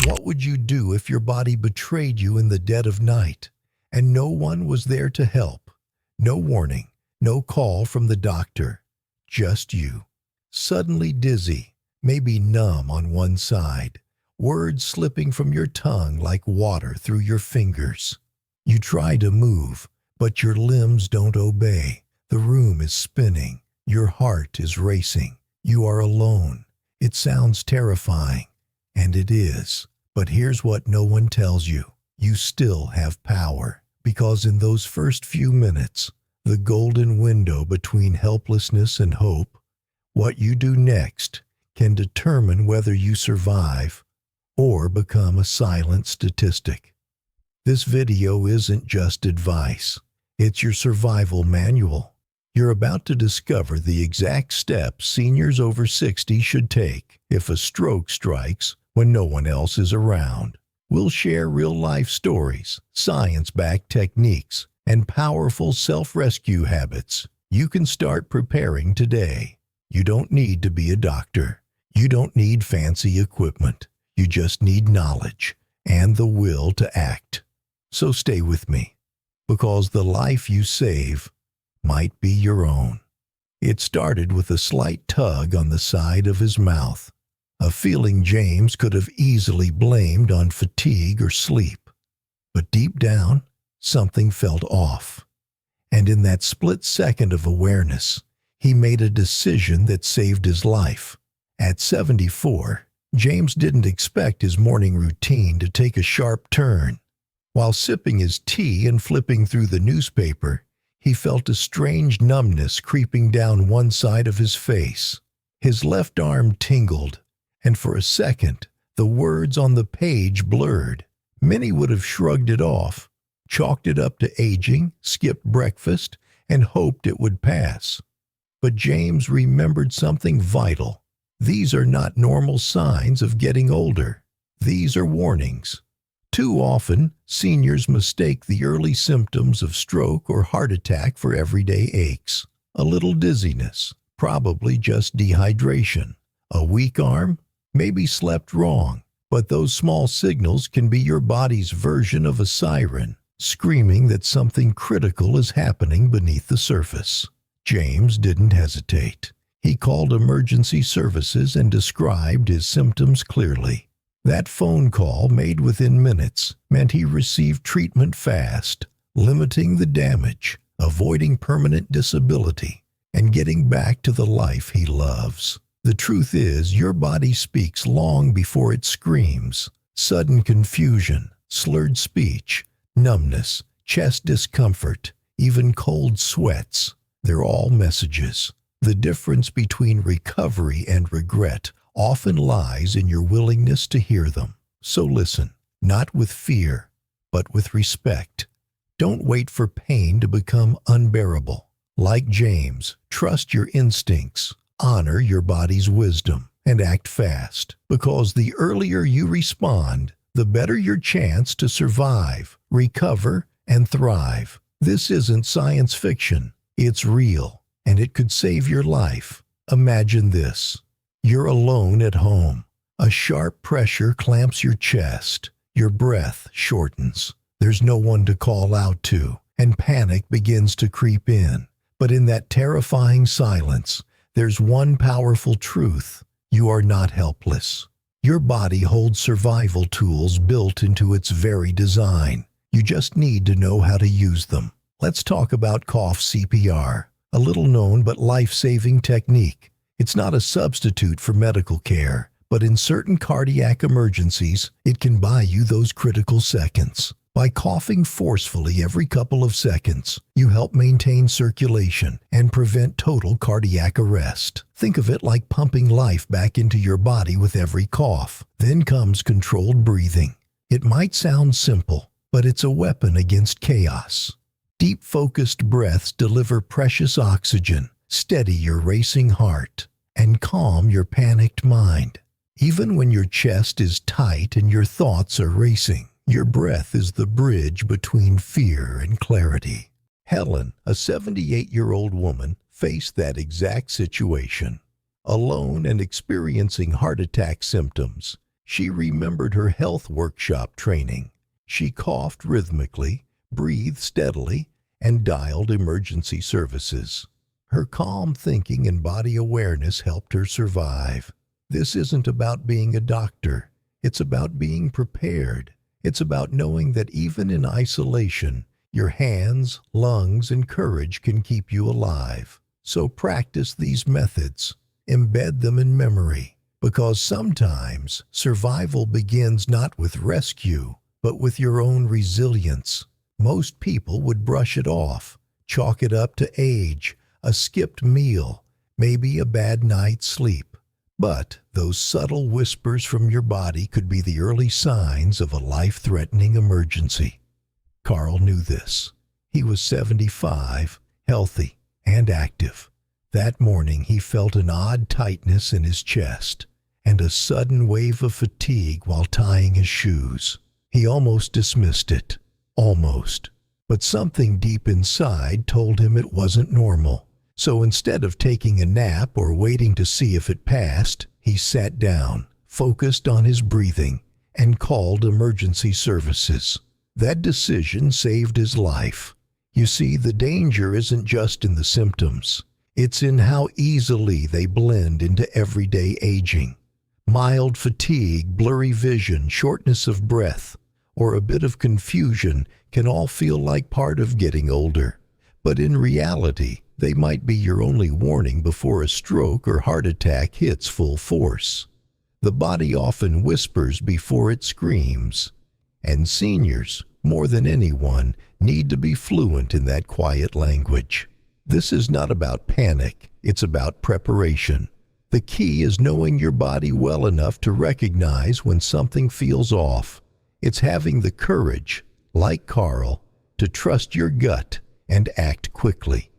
What would you do if your body betrayed you in the dead of night and no one was there to help? No warning, no call from the doctor, just you. Suddenly dizzy, maybe numb on one side, words slipping from your tongue like water through your fingers. You try to move, but your limbs don't obey. The room is spinning. Your heart is racing. You are alone. It sounds terrifying, and it is. But here's what no one tells you. You still have power, because in those first few minutes, the golden window between helplessness and hope, what you do next can determine whether you survive or become a silent statistic. This video isn't just advice. It's your survival manual. You're about to discover the exact steps seniors over 60 should take if a stroke strikes when no one else is around. We'll share real-life stories, science-backed techniques, and powerful self-rescue habits. You can start preparing today. You don't need to be a doctor. You don't need fancy equipment. You just need knowledge and the will to act. So stay with me, because the life you save might be your own. It started with a slight tug on the side of his mouth, a feeling James could have easily blamed on fatigue or sleep. But deep down, something felt off. And in that split second of awareness, he made a decision that saved his life. At 74, James didn't expect his morning routine to take a sharp turn. While sipping his tea and flipping through the newspaper, he felt a strange numbness creeping down one side of his face. His left arm tingled, and for a second, the words on the page blurred. Many would have shrugged it off, chalked it up to aging, skipped breakfast, and hoped it would pass. But James remembered something vital. These are not normal signs of getting older. These are warnings. Too often, seniors mistake the early symptoms of stroke or heart attack for everyday aches. A little dizziness, probably just dehydration. A weak arm, maybe slept wrong. But those small signals can be your body's version of a siren, screaming that something critical is happening beneath the surface. James didn't hesitate. He called emergency services and described his symptoms clearly. That phone call, made within minutes, meant he received treatment fast, limiting the damage, avoiding permanent disability, and getting back to the life he loves. The truth is, your body speaks long before it screams. Sudden confusion, slurred speech, numbness, chest discomfort, even cold sweats. They're all messages. The difference between recovery and regret often lies in your willingness to hear them. So listen, not with fear, but with respect. Don't wait for pain to become unbearable. Like James, trust your instincts, honor your body's wisdom, and act fast. Because the earlier you respond, the better your chance to survive, recover, and thrive. This isn't science fiction. It's real, and it could save your life. Imagine this. You're alone at home. A sharp pressure clamps your chest. Your breath shortens. There's no one to call out to, and panic begins to creep in. But in that terrifying silence, there's one powerful truth. You are not helpless. Your body holds survival tools built into its very design. You just need to know how to use them. Let's talk about cough CPR, a little-known but life-saving technique. It's not a substitute for medical care, but in certain cardiac emergencies, it can buy you those critical seconds. By coughing forcefully every couple of seconds, you help maintain circulation and prevent total cardiac arrest. Think of it like pumping life back into your body with every cough. Then comes controlled breathing. It might sound simple, but it's a weapon against chaos. Deep, focused breaths deliver precious oxygen, steady your racing heart, and calm your panicked mind. Even when your chest is tight and your thoughts are racing, your breath is the bridge between fear and clarity. Helen, a 78-year-old woman, faced that exact situation. Alone and experiencing heart attack symptoms, She remembered her health workshop training. She coughed rhythmically, breathed steadily, and dialed emergency services. Her calm thinking and body awareness helped her survive. This isn't about being a doctor. It's about being prepared. It's about knowing that even in isolation, your hands, lungs, and courage can keep you alive. So practice these methods. Embed them in memory. Because sometimes survival begins not with rescue, but with your own resilience. Most people would brush it off, chalk it up to age, a skipped meal, maybe a bad night's sleep. But those subtle whispers from your body could be the early signs of a life-threatening emergency. Carl knew this. He was 75, healthy, and active. That morning he felt an odd tightness in his chest and a sudden wave of fatigue while tying his shoes. He almost dismissed it. Almost. But something deep inside told him it wasn't normal. So instead of taking a nap or waiting to see if it passed, he sat down, focused on his breathing, and called emergency services. That decision saved his life. You see, the danger isn't just in the symptoms. It's in how easily they blend into everyday aging. Mild fatigue, blurry vision, shortness of breath, or a bit of confusion can all feel like part of getting older. But in reality, they might be your only warning before a stroke or heart attack hits full force. The body often whispers before it screams. And seniors, more than anyone, need to be fluent in that quiet language. This is not about panic, it's about preparation. The key is knowing your body well enough to recognize when something feels off. It's having the courage, like Carl, to trust your gut and act quickly.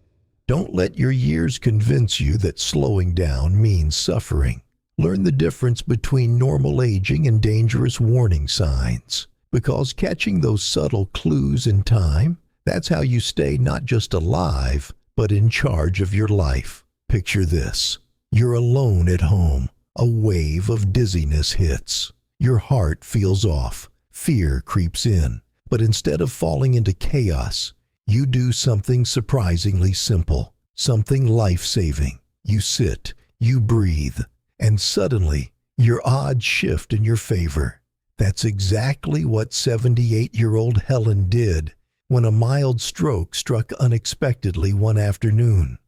Don't let your years convince you that slowing down means suffering. Learn the difference between normal aging and dangerous warning signs. Because catching those subtle clues in time, that's how you stay not just alive, but in charge of your life. Picture this. You're alone at home. A wave of dizziness hits. Your heart feels off. Fear creeps in. But instead of falling into chaos, you do something surprisingly simple, something life-saving. You sit, you breathe, and suddenly your odds shift in your favor. That's exactly what 78-year-old Helen did when a mild stroke struck unexpectedly one afternoon.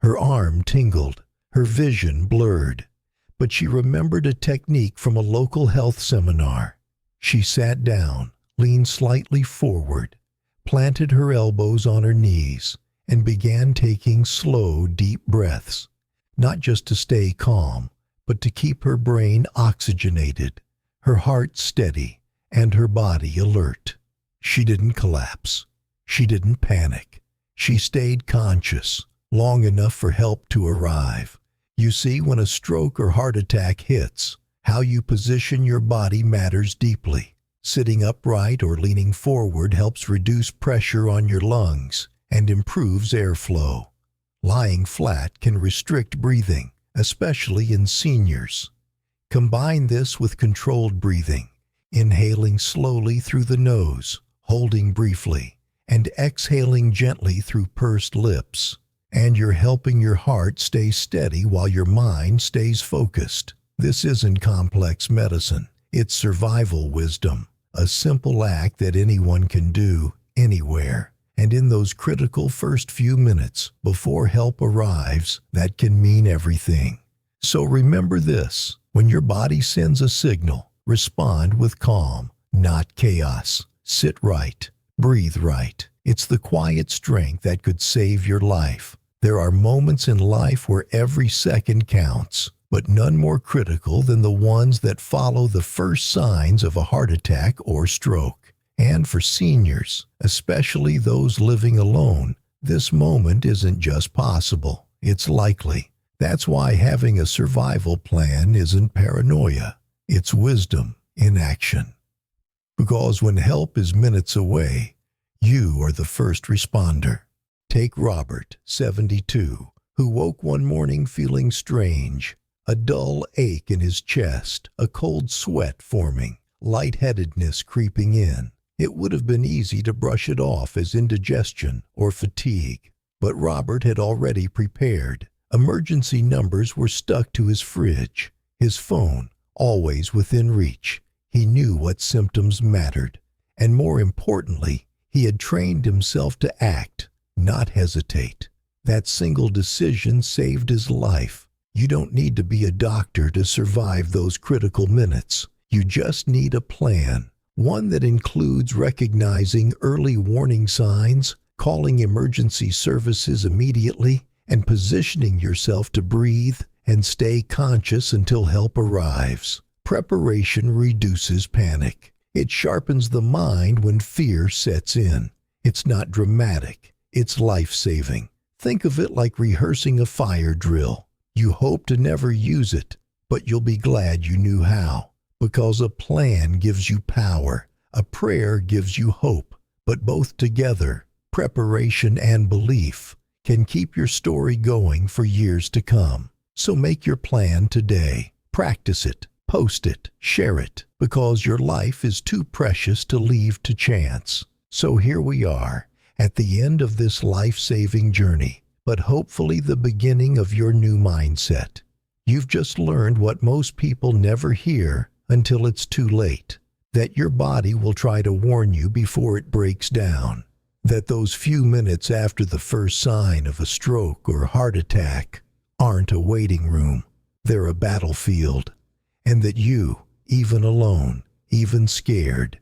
Her arm tingled, her vision blurred, but she remembered a technique from a local health seminar. She sat down, leaned slightly forward, planted her elbows on her knees, and began taking slow, deep breaths, not just to stay calm, but to keep her brain oxygenated, her heart steady, and her body alert. She didn't collapse. She didn't panic. She stayed conscious, long enough for help to arrive. You see, when a stroke or heart attack hits, how you position your body matters deeply. Sitting upright or leaning forward helps reduce pressure on your lungs and improves airflow. Lying flat can restrict breathing, especially in seniors. Combine this with controlled breathing, inhaling slowly through the nose, holding briefly, and exhaling gently through pursed lips. And you're helping your heart stay steady while your mind stays focused. This isn't complex medicine. It's survival wisdom, a simple act that anyone can do, anywhere. And in those critical first few minutes before help arrives, that can mean everything. So remember this, when your body sends a signal, respond with calm, not chaos. Sit right, breathe right. It's the quiet strength that could save your life. There are moments in life where every second counts, but none more critical than the ones that follow the first signs of a heart attack or stroke. And for seniors, especially those living alone, this moment isn't just possible, it's likely. That's why having a survival plan isn't paranoia, it's wisdom in action. Because when help is minutes away, you are the first responder. Take Robert, 72, who woke one morning feeling strange, a dull ache in his chest, a cold sweat forming, lightheadedness creeping in. It would have been easy to brush it off as indigestion or fatigue, but Robert had already prepared. Emergency numbers were stuck to his fridge, his phone always within reach. He knew what symptoms mattered, and more importantly, he had trained himself to act, not hesitate. That single decision saved his life. You don't need to be a doctor to survive those critical minutes. You just need a plan, one that includes recognizing early warning signs, calling emergency services immediately, and positioning yourself to breathe and stay conscious until help arrives. Preparation reduces panic. It sharpens the mind when fear sets in. It's not dramatic. It's life-saving. Think of it like rehearsing a fire drill. You hope to never use it, but you'll be glad you knew how. Because a plan gives you power. A prayer gives you hope. But both together, preparation and belief, can keep your story going for years to come. So make your plan today. Practice it. Post it. Share it. Because your life is too precious to leave to chance. So here we are, at the end of this life-saving journey, but hopefully the beginning of your new mindset. You've just learned what most people never hear until it's too late. That your body will try to warn you before it breaks down. That those few minutes after the first sign of a stroke or heart attack aren't a waiting room, they're a battlefield. And that you, even alone, even scared,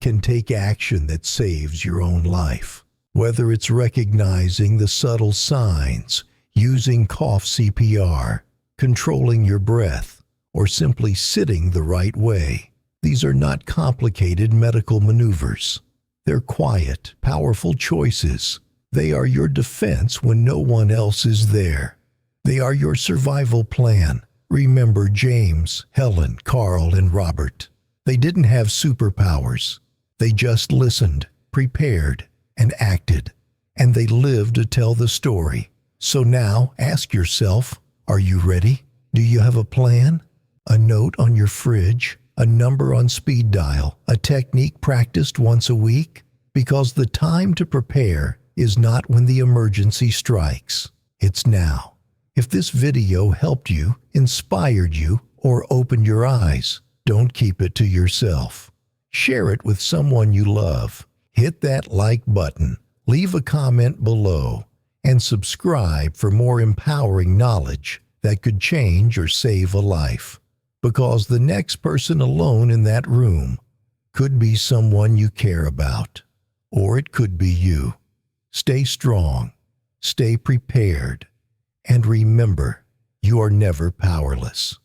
can take action that saves your own life. Whether it's recognizing the subtle signs, using cough CPR, controlling your breath, or simply sitting the right way. These are not complicated medical maneuvers. They're quiet, powerful choices. They are your defense when no one else is there. They are your survival plan. Remember James, Helen, Carl, and Robert. They didn't have superpowers. They just listened, prepared, and acted. And they lived to tell the story. So now ask yourself, are you ready? Do you have a plan? A note on your fridge? A number on speed dial? A technique practiced once a week? Because the time to prepare is not when the emergency strikes. It's now. If this video helped you, inspired you, or opened your eyes, don't keep it to yourself. Share it with someone you love. Hit that like button, leave a comment below, and subscribe for more empowering knowledge that could change or save a life. Because the next person alone in that room could be someone you care about, or it could be you. Stay strong, stay prepared, and remember, you are never powerless.